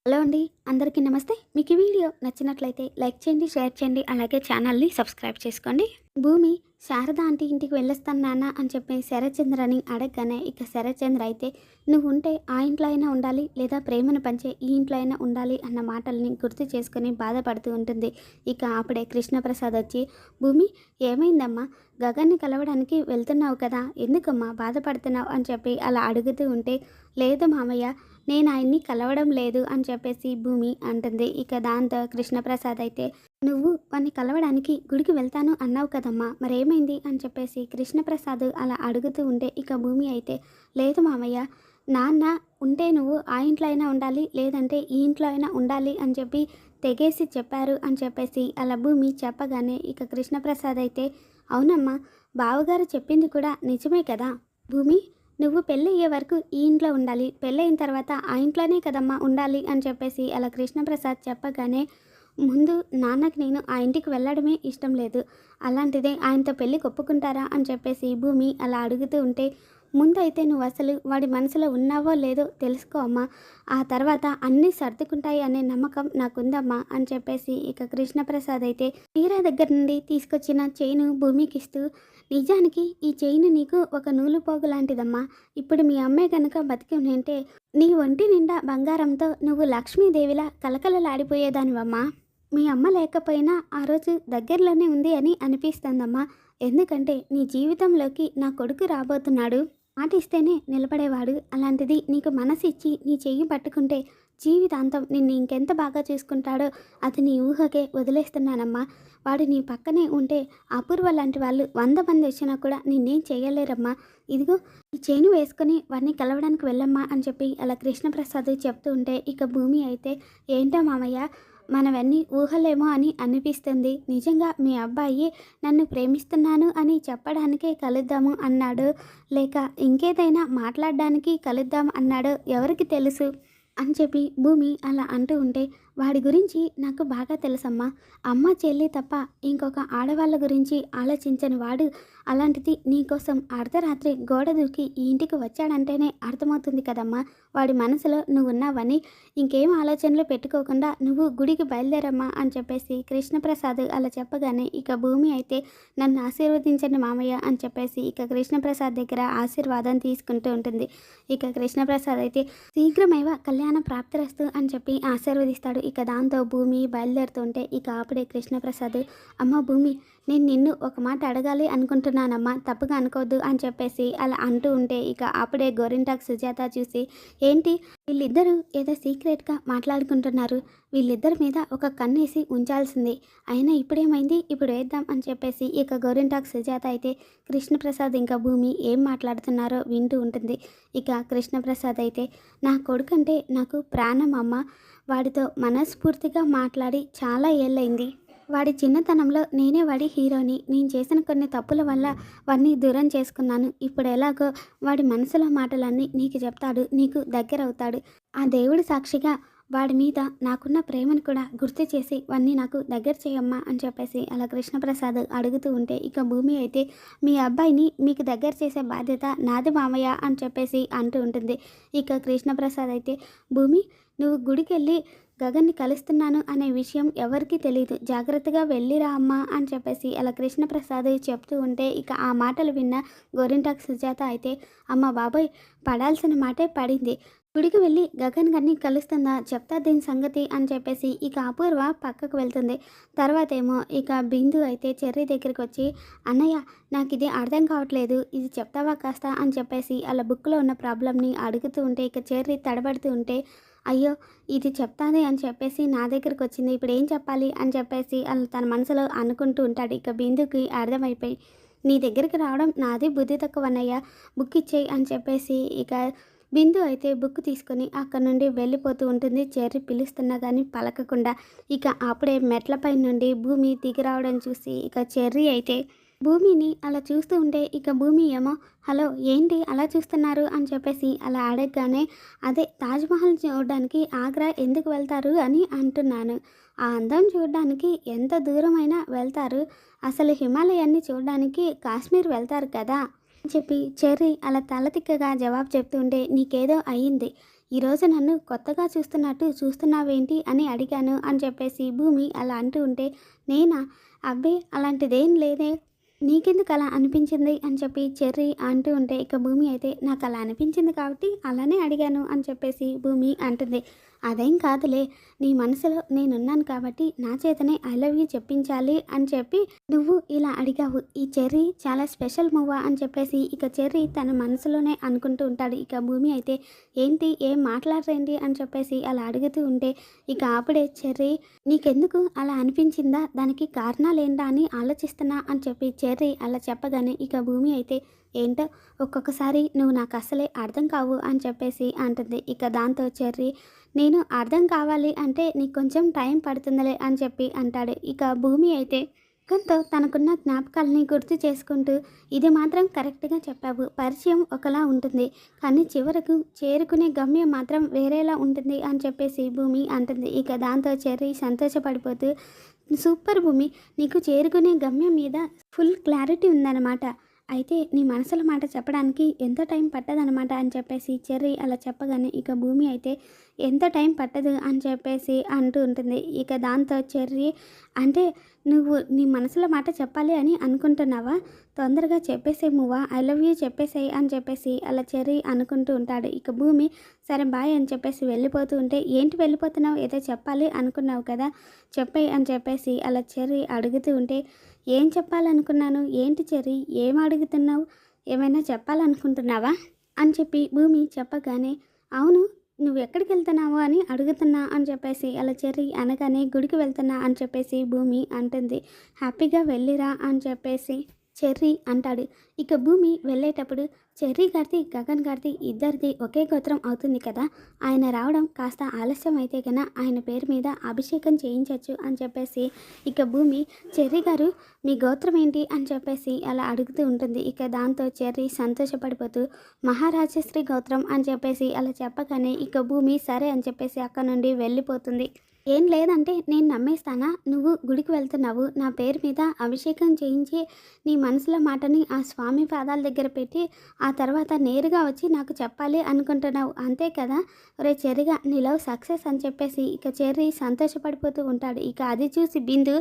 Hello అండి. అందరికీ నమస్తే. మీకు ఈ వీడియో నచ్చినట్లయితే లైక్ చేయండి, షేర్ చేయండి. అలాగే ఛానల్‌ని సబ్స్క్రైబ్ చేసుకోండి. భూమి శారద ఆంటీ ఇంటికి వెళ్ళొస్తాను నాన్న అని చెప్పి శరత్చంద్రని అడగగానే ఇక శరత్చంద్ర అయితే నువ్వు ఉంటే ఆ ఇంట్లో అయినా ఉండాలి లేదా ప్రేమను పంచే ఈ ఇంట్లో అయినా ఉండాలి అన్న మాటల్ని గుర్తు చేసుకొని బాధపడుతూ ఉంటుంది. ఇక అప్పుడే కృష్ణప్రసాద్ వచ్చి భూమి ఏమైందమ్మా, గగన్ని కలవడానికి వెళ్తున్నావు కదా, ఎందుకమ్మా బాధపడుతున్నావు అని చెప్పి అలా అడుగుతూ ఉంటే లేదు మామయ్య, నేను ఆయన్ని కలవడం లేదు అని చెప్పేసి భూమి అంటుంది. ఇక దాంతో కృష్ణప్రసాద్ అయితే నువ్వు వాన్ని కలవడానికి గుడికి వెళ్తాను అన్నావు కదమ్మా, మరేమైంది అని చెప్పేసి కృష్ణప్రసాద్ అలా అడుగుతూ ఉంటే ఇక భూమి అయితే లేదు మామయ్య, నాన్న ఉంటే నువ్వు ఆ ఇంట్లో అయినా ఉండాలి లేదంటే ఈ ఇంట్లో అయినా ఉండాలి అని చెప్పి తెగేసి చెప్పారు అని చెప్పేసి అలా భూమి చెప్పగానే ఇక కృష్ణప్రసాద్ అయితే అవునమ్మా, బావగారు చెప్పింది కూడా నిజమే కదా భూమి, నువ్వు పెళ్ళయ్యే వరకు ఈ ఇంట్లో ఉండాలి, పెళ్ళయిన తర్వాత ఆ ఇంట్లోనే కదమ్మా ఉండాలి అని చెప్పేసి అలా కృష్ణప్రసాద్ చెప్పగానే ముందు నాన్నకి నేను ఆ ఇంటికి వెళ్ళడమే ఇష్టం లేదు, అలాంటిదే ఆయనతో పెళ్ళి ఒప్పుకుంటారా అని చెప్పేసి భూమి అలా అడుగుతూ ఉంటే ముందైతే నువ్వు అసలు వాడి మనసులో ఉన్నావో లేదో తెలుసుకో అమ్మా, ఆ తర్వాత అన్నీ సర్దుకుంటాయి అనే నమ్మకం నాకుందమ్మా అని చెప్పేసి ఇక కృష్ణప్రసాద్ అయితే తీరా దగ్గర నుండి తీసుకొచ్చిన చైను భూమికి ఇస్తూ నిజానికి ఈ చైన్ నీకు ఒక నూలు పోగు లాంటిదమ్మా, ఇప్పుడు మీ అమ్మాయి కనుక బతికి ఉంటే నీ ఒంటి నిండా బంగారంతో నువ్వు లక్ష్మీదేవిలా కలకలలాడిపోయేదానివమ్మా, మీ అమ్మ లేకపోయినా ఆ రోజు దగ్గరలోనే ఉంది అని అనిపిస్తుందమ్మా, ఎందుకంటే నీ జీవితంలోకి నా కొడుకు రాబోతున్నాడు, మాట ఇస్తేనే నిలబడేవాడు, అలాంటిది నీకు మనసు ఇచ్చి నీ చెయ్యి పట్టుకుంటే జీవితాంతం నిన్ను ఇంకెంత బాగా చూసుకుంటాడో అది నీ ఊహకే వదిలేస్తున్నానమ్మా, వాడు నీ పక్కనే ఉంటే అపూర్వ లాంటి వాళ్ళు 100 మంది వచ్చినా కూడా నిన్నేం చేయలేరమ్మా, ఇదిగో ఈ చేను వేసుకొని వాడిని కలవడానికి వెళ్ళమ్మా అని చెప్పి అలా కృష్ణప్రసాద్ చెప్తూ ఉంటే ఇక భూమి అయితే ఏంటో మామయ్య, మనవన్నీ ఊహలేమో అని అనిపిస్తుంది, నిజంగా మీ అబ్బాయి నన్ను ప్రేమిస్తున్నాను అని చెప్పడానికే కలుద్దాము అన్నాడు లేక ఇంకేదైనా మాట్లాడడానికి కలుద్దాం అన్నాడో ఎవరికి తెలుసు అని చెప్పి భూమి అలా అంటూ ఉంటే వాడి గురించి నాకు బాగా తెలుసమ్మా, అమ్మ చెల్లి తప్ప ఇంకొక ఆడవాళ్ళ గురించి ఆలోచించని వాడు, అలాంటిది నీకోసం అర్ధరాత్రి గోడ దూకి ఈ ఇంటికి వచ్చాడంటేనే అర్థమవుతుంది కదమ్మా వాడి మనసులో నువ్వు ఉన్నావని, ఇంకేం ఆలోచనలు పెట్టుకోకుండా నువ్వు గుడికి బయలుదేరమ్మా అని చెప్పేసి కృష్ణప్రసాద్ అలా చెప్పగానే ఇక భూమి అయితే నన్ను ఆశీర్వదించండి మామయ్య అని చెప్పేసి ఇక కృష్ణప్రసాద్ దగ్గర ఆశీర్వాదం తీసుకుంటూ ఉంటుంది. ఇక కృష్ణప్రసాద్ అయితే శీఘ్రమేవ కళ్యాణం ప్రాప్తిరస్తు అని చెప్పి ఆశీర్వదిస్తాడు. ఇక దాంతో భూమి బయలుదేరుతుంటే ఇక అప్పుడే కృష్ణప్రసాద్ అమ్మ భూమి, నేను నిన్ను ఒక మాట అడగాలి అనుకుంటున్నానమ్మా, తప్పుగా అనుకోవద్దు అని చెప్పేసి అలా అంటూ ఉంటే ఇక అప్పుడే గోరింటాకు సుజాత చూసి ఏంటి వీళ్ళిద్దరూ ఏదో సీక్రెట్గా మాట్లాడుకుంటున్నారు, వీళ్ళిద్దరి మీద ఒక కన్నేసి ఉంచాల్సింది, అయినా ఇప్పుడేమైంది, ఇప్పుడు వేద్దాం అని చెప్పేసి ఇక గోరింటాకు సుజాత అయితే కృష్ణప్రసాద్ ఇంకా భూమి ఏం మాట్లాడుతున్నారో వింటూ ఉంటుంది. ఇక కృష్ణప్రసాద్ అయితే నా కొడుకంటే నాకు ప్రాణం అమ్మ, వాడితో మనస్ఫూర్తిగా మాట్లాడి చాలా ఏళ్ళైంది, వాడి చిన్నతనంలో నేనే వాడి హీరోని, నేను చేసిన కొన్ని తప్పుల వల్ల వాడిని దూరం చేసుకున్నాను, ఇప్పుడు ఎలాగో వాడి మనసులో మాటలన్నీ నీకు చెప్తాడు, నీకు దగ్గర అవుతాడు, ఆ దేవుడి సాక్షిగా వాడి మీద నాకున్న ప్రేమను కూడా గుర్తు చేసి వాడిని నాకు దగ్గర చేయమ్మా అని చెప్పేసి అలా కృష్ణప్రసాద్ అడుగుతూ ఉంటే ఇక భూమి అయితే మీ అబ్బాయిని మీకు దగ్గర చేసే బాధ్యత నాది మామయ్య అని చెప్పేసి అంటూ ఉంటుంది. ఇక కృష్ణప్రసాద్ అయితే భూమి, నువ్వు గుడికి వెళ్ళి గగన్ని కలుస్తున్నాను అనే విషయం ఎవరికీ తెలియదు, జాగ్రత్తగా వెళ్ళిరా అమ్మా అని చెప్పేసి అలా కృష్ణప్రసాద్ చెప్తూ ఉంటే ఇక ఆ మాటలు విన్న గోరింటాకు సుజాత అయితే అమ్మ బాబోయ్, పడాల్సిన మాటే పడింది, గుడికి వెళ్ళి గగన్ గారిని కలుస్తుందా, చెప్తా దీని సంగతి అని చెప్పేసి ఇక అపూర్వ పక్కకు వెళ్తుంది. తర్వాత ఏమో ఇక బిందు అయితే చెర్రీ దగ్గరికి వచ్చి అన్నయ్య నాకు ఇది అర్థం కావట్లేదు, ఇది చెప్తావా కాస్త అని చెప్పేసి అలా బుక్లో ఉన్న ప్రాబ్లమ్ని అడుగుతూ ఉంటే ఇక చెర్రీ తడబడుతూ ఉంటే అయ్యో ఇది చెప్తాది అని చెప్పేసి నా దగ్గరికి వచ్చింది, ఇప్పుడు ఏం చెప్పాలి అని చెప్పేసి అలా తన మనసులో అనుకుంటూ ఉంటాడు. ఇక బిందుకి అర్థమైపోయి నీ దగ్గరికి రావడం నాది బుద్ధి తక్కువన్నయ్య, బుక్ ఇచ్చేయి అని చెప్పేసి ఇక బిందు అయితే బుక్ తీసుకొని అక్కడ నుండి వెళ్ళిపోతూ ఉంటుంది. చెర్రీ పిలుస్తున్నా కానీ పలకకుండా. ఇక అప్పుడే మెట్లపై నుండి భూమి దిగి రావడం చూసి ఇక చెర్రీ అయితే భూమిని అలా చూస్తూ ఉంటే ఇక భూమి ఏమో హలో ఏంటి అలా చూస్తున్నారు అని చెప్పేసి అలా అడగగానే అదే తాజ్మహల్ చూడడానికి ఆగ్రా ఎందుకు వెళ్తారు అని అంటున్నాను, ఆ అందం చూడడానికి ఎంత దూరమైనా వెళ్తారు, అసలు హిమాలయాన్ని చూడడానికి కాశ్మీర్ వెళ్తారు కదా అని చెప్పి చెర్రీ అలా తల తిక్కగా జవాబు చెప్తుంటే నీకేదో అయ్యింది, ఈరోజు నన్ను కొత్తగా చూస్తున్నట్టు చూస్తున్నావేంటి అని అడిగాను అని చెప్పేసి భూమి అలా అంటూ ఉంటే, నేనా? అబ్బే అలాంటిదేం లేదే, నీకెందుకు అలా అనిపించింది అని చెప్పి చెర్రీ అంటూ ఉంటే, ఇక భూమి అయితే నాకు అలా అనిపించింది కాబట్టి అలానే అడిగాను అని చెప్పేసి భూమి అంటుంది. అదేం కాదులే, నీ మనసులో నేనున్నాను కాబట్టి నా చేతనే ఐ లవ్ యూ చెప్పించాలి అని చెప్పి నువ్వు ఇలా అడిగావు. ఈ చెర్రీ చాలా స్పెషల్ మూవా అని చెప్పేసి ఇక చెర్రీ తన మనసులోనే అనుకుంటూ ఉంటాడు. ఇక భూమి అయితే ఏంటి ఏం మాట్లాడరేంటి అని చెప్పేసి అలా అడుగుతూ ఉంటే, ఇక అప్పుడే చెర్రీ నీకెందుకు అలా అనిపించిందా, దానికి కారణాలేంటా అని ఆలోచిస్తున్నా అని చెప్పి చెర్రీ అలా చెప్పగానే ఇక భూమి అయితే ఏంటో ఒక్కొక్కసారి నువ్వు నాకు అసలే అర్థం కావు అని చెప్పేసి అంటుంది. ఇక దాంతో చెర్రీ నేను అర్థం కావాలి అంటే నీకు కొంచెం టైం పడుతుందిలే అని చెప్పి అంటాడు. ఇక భూమి అయితే కొంత తనకున్న జ్ఞాపకాలని గుర్తు చేసుకుంటూ ఇది మాత్రం కరెక్ట్గా చెప్పావు, పరిచయం ఒకలా ఉంటుంది కానీ చివరకు చేరుకునే గమ్యం మాత్రం వేరేలా ఉంటుంది అని చెప్పేసి భూమి అంటుంది. ఇక దాంతో చెర్రీ సంతోషపడిపోతూ సూపర్ భూమి, నీకు చేరుకునే గమ్యం మీద ఫుల్ క్లారిటీ ఉందన్నమాట, అయితే నీ మనసుల మాట చెప్పడానికి ఎంత టైం పట్టదనమాట అని చెప్పేసి చెర్రీ అలా చెప్పగానే ఇక భూమి అయితే ఎంత టైం పట్టదు అని చెప్పేసి అంటూ ఉంటుంది. ఇక దాంతో చెర్రీ అంటే నువ్వు నీ మనసుల మాట చెప్పాలి అని అనుకుంటున్నావా, తొందరగా చెప్పేసే మూవా, ఐ లవ్ యూ చెప్పేసేయి అని చెప్పేసి అలా చెర్రీ అనుకుంటూ ఉంటాడు. ఇక భూమి సరే బాయ్ అని చెప్పేసి వెళ్ళిపోతూ ఉంటే, ఏంటి వెళ్ళిపోతున్నావు, ఏదో చెప్పాలి అనుకున్నావు కదా చెప్పేయి అని చెప్పేసి అలా చెర్రీ అడుగుతూ ఉంటే, ఏం చెప్పాలనుకున్నాను, ఏంటి చెర్రీ ఏం అడుగుతున్నావు, ఏమైనా చెప్పాలనుకుంటున్నావా అని చెప్పి భూమి చెప్పగానే, అవును నువ్వు ఎక్కడికి వెళ్తున్నావు అని అడుగుతున్నా అని చెప్పేసి అలా చెర్రీ అనగానే గుడికి వెళ్తున్నా అని చెప్పేసి భూమి అంటుంది. హ్యాపీగా వెళ్ళిరా అని చెప్పేసి చెర్రీ అంటాడు. ఇక భూమి వెళ్ళేటప్పుడు చెర్రీ గారిది గగన్ గారిది ఇద్దరిది ఒకే గోత్రం అవుతుంది కదా, ఆయన రావడం కాస్త ఆలస్యం అయితే కన్నా ఆయన పేరు మీద అభిషేకం చేయించవచ్చు అని చెప్పేసి ఇక భూమి చెర్రీ గారు మీ గోత్రం ఏంటి అని చెప్పేసి అలా అడుగుతూ ఉంటుంది. ఇక దాంతో చెర్రీ సంతోషపడిపోతూ మహారాజశ్రీ గోత్రం అని చెప్పేసి అలా చెప్పగానే ఇక భూమి సరే అని చెప్పేసి అక్కడ నుండి వెళ్ళిపోతుంది. ఏం లేదంటే నేను నమ్మేస్తానా, నువ్వు గుడికి వెళ్తున్నావు, నా పేరు మీద అభిషేకం చేయించి నీ మనసులో మాటని ఆ స్వామి పాదాల దగ్గర పెట్టి ఆ తర్వాత నేరుగా వచ్చి నాకు చెప్పాలి అనుకుంటున్నావు అంతే కదా, ఒరే చెర్రీగా నీ లవ్ సక్సెస్ అని చెప్పేసి ఇక చెర్రీ సంతోషపడిపోతూ ఉంటాడు. ఇక అది చూసి బిందు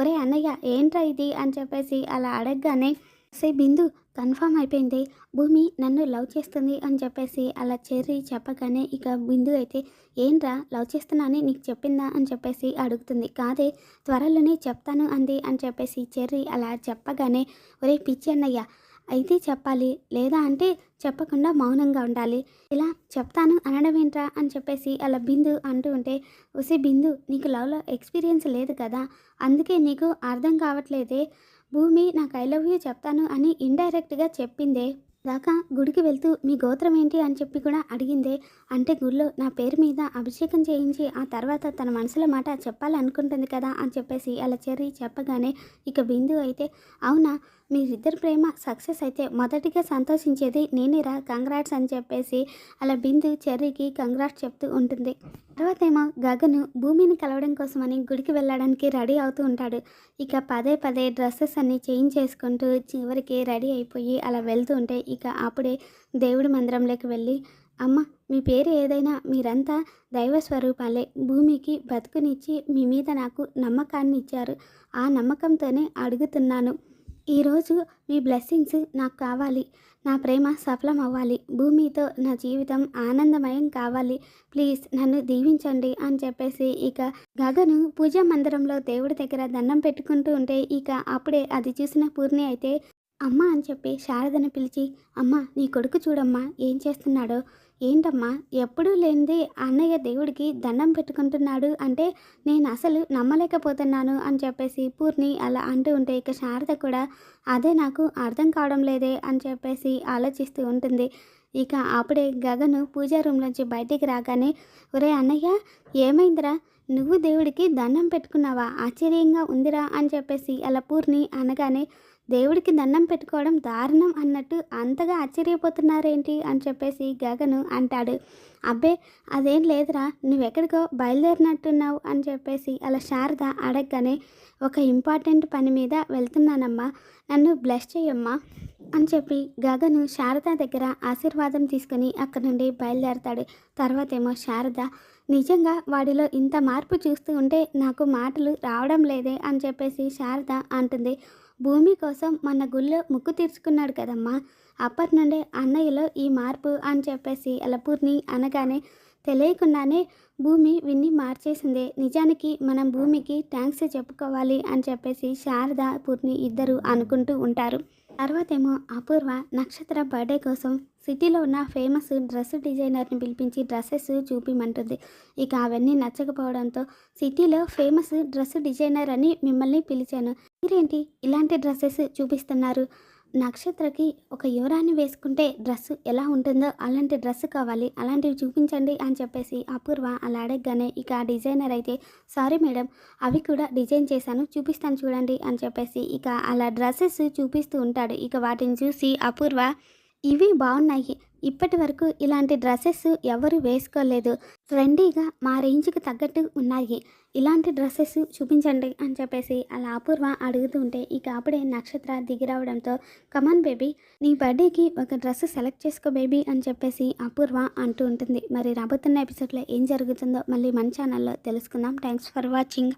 ఒరే అన్నయ్య ఏంట్రా ఇది అని చెప్పేసి అలా అడగగానే సే బిందు కన్ఫామ్ అయిపోయింది, భూమి నన్ను లవ్ చేస్తుంది అని చెప్పేసి అలా చెర్రీ చెప్పగానే ఇక బిందు అయితే ఏంట్రా లవ్ చేస్తున్నానని నీకు చెప్పిందా అని చెప్పేసి అడుగుతుంది. కాదే త్వరలోనే చెప్తాను అంది అని చెప్పేసి చెర్రీ అలా చెప్పగానే ఒరే పిచ్చి అన్నయ్య అయితే చెప్పాలి, లేదా అంటే చెప్పకుండా మౌనంగా ఉండాలి, ఇలా చెప్తాను అనడం ఏంట్రా అని చెప్పేసి అలా బిందు అంటూ ఉంటే, ఒసే బిందు నీకు లవ్లో ఎక్స్పీరియన్స్ లేదు కదా అందుకే నీకు అర్థం కావట్లేదే, భూమి నాకు ఐ లవ్ యూ చెప్తాను అని ఇండైరెక్ట్గా చెప్పిందే, దాకా గుడికి వెళ్తూ మీ గోత్రం ఏంటి అని చెప్పి కూడా అడిగిందే, అంటే గుడిలో నా పేరు మీద అభిషేకం చేయించి ఆ తర్వాత తన మనసులో మాట చెప్పాలనుకుంటుంది కదా అని చెప్పేసి అలా చెర్రీ చెప్పగానే ఇక బిందు అయితే అవునా మీరిద్దరి ప్రేమ సక్సెస్ అయితే మొదటిగా సంతోషించేది నేనేరా, కంగ్రాట్స్ అని చెప్పేసి అలా బిందు చెర్రీకి కంగ్రాట్స్ చెప్తూ ఉంటుంది. తర్వాత ఏమో గగను భూమిని కలవడం కోసమని గుడికి వెళ్ళడానికి రెడీ అవుతూ ఉంటాడు. ఇక పదే పదే డ్రెస్సెస్ అన్నీ చేంజ్ చేసుకుంటూ చివరికి రెడీ అయిపోయి అలా వెళ్తూ ఉంటే ఇక అప్పుడే దేవుడి మందిరంలోకి వెళ్ళి, అమ్మ మీ పేరు ఏదైనా మీరంతా దైవ స్వరూపాలే, భూమికి బతుకునిచ్చి మీ మీద నాకు నమ్మకాన్ని ఇచ్చారు, ఆ నమ్మకంతోనే అడుగుతున్నాను, ఈరోజు మీ బ్లెస్సింగ్స్ నాకు కావాలి, నా ప్రేమ సఫలం అవ్వాలి, భూమితో నా జీవితం ఆనందమయం కావాలి, ప్లీజ్ నన్ను దీవించండి అని చెప్పేసి ఇక గగను పూజా మందిరంలో దేవుడి దగ్గర దండం పెట్టుకుంటూ ఉంటే ఇక అప్పుడే అది చూసిన పూర్ణి అయితే అమ్మ అని చెప్పి శారదను పిలిచి, అమ్మ నీ కొడుకు చూడమ్మా ఏం చేస్తున్నాడో, ఏంటమ్మా ఎప్పుడూ లేనిది అన్నయ్య దేవుడికి దండం పెట్టుకుంటున్నాడు అంటే నేను అసలు నమ్మలేకపోతున్నాను అని చెప్పేసి పూర్ణి అలా అంటూ ఉంటే ఇక శారద కూడా అదే నాకు అర్థం కావడం లేదే అని చెప్పేసి ఆలోచిస్తూ ఉంటుంది. ఇక అప్పుడే గగను పూజా రూమ్లోంచి బయటికి రాగానే ఒరే అన్నయ్య ఏమైందిరా, నువ్వు దేవుడికి దండం పెట్టుకున్నావా, ఆశ్చర్యంగా ఉందిరా అని చెప్పేసి అలా పూర్ణి అనగానే దేవుడికి దండం పెట్టుకోవడం దారుణం అన్నట్టు అంతగా ఆశ్చర్యపోతున్నారేంటి అని చెప్పేసి గగను అంటాడు. అబ్బే అదేం లేదురా, నువ్వెక్కడికో బయలుదేరినట్టున్నావు అని చెప్పేసి అలా శారద అడగగానే, ఒక ఇంపార్టెంట్ పని మీద వెళ్తున్నానమ్మా, నన్ను బ్లెస్ చేయమ్మా అని చెప్పి గగను శారద దగ్గర ఆశీర్వాదం తీసుకుని అక్కడి నుండి బయలుదేరతాడు. తర్వాతేమో శారద, నిజంగా వాడిలో ఇంత మార్పు చూస్తూ ఉంటే నాకు మాటలు రావడం లేదే అని చెప్పేసి శారద అంటుంది. భూమి కోసం మన గుళ్ళో ముక్కు తీర్చుకున్నాడు కదమ్మా, అప్పటి నుండే అన్నయ్యలో ఈ మార్పు అని చెప్పేసి అలా పూర్ణి అనగానే, తెలియకుండానే భూమి విన్ని మార్చేసిందే, నిజానికి మనం భూమికి థ్యాంక్స్ చెప్పుకోవాలి అని చెప్పేసి శారద పూర్ణి ఇద్దరు అనుకుంటూ ఉంటారు. తర్వాతేమో అపూర్వ నక్షత్ర బర్త్డే కోసం సిటీలో ఉన్న ఫేమస్ డ్రెస్ డిజైనర్ని పిలిపించి డ్రెస్సెస్ చూపిమంటుంది. ఇక అవన్నీ నచ్చకపోవడంతో, సిటీలో ఫేమస్ డ్రెస్ డిజైనర్ అని మిమ్మల్ని పిలిచాను, మీరేంటి ఇలాంటి డ్రెస్సెస్ చూపిస్తున్నారు, నక్షత్రకి ఒక యువరాన్ని వేసుకుంటే డ్రెస్సు ఎలా ఉంటుందో అలాంటి డ్రెస్సు కావాలి, అలాంటివి చూపించండి అని చెప్పేసి అపూర్వ అలా అడగగానే, ఇక ఆ డిజైనర్ అయితే, సారీ మేడం, అవి కూడా డిజైన్ చేశాను, చూపిస్తాను చూడండి అని చెప్పేసి ఇక అలా డ్రెస్సెస్ చూపిస్తూ ఉంటాడు. ఇక వాటిని చూసి అపూర్వ, ఇవి బాగున్నాయి, ఇప్పటి వరకు ఇలాంటి డ్రెస్సెస్ ఎవరు వేసుకోలేదు, ట్రెండీగా మా రేంజ్కి తగ్గట్టు ఉన్నాయి, ఇలాంటి డ్రెస్సెస్ చూపించండి అని చెప్పేసి అలా అపూర్వ అడుగుతూ ఉంటే, ఇక అప్పుడే నక్షత్ర దిగి రావడంతో, కమాన్ బేబీ, నీ బర్త్డేకి ఒక డ్రెస్ సెలెక్ట్ చేసుకో బేబీ అని చెప్పేసి అపూర్వ అంటూ ఉంటుంది. మరి రాబోతున్న ఎపిసోడ్లో ఏం జరుగుతుందో మళ్ళీ మన ఛానల్లో తెలుసుకుందాం. Thanks for watching.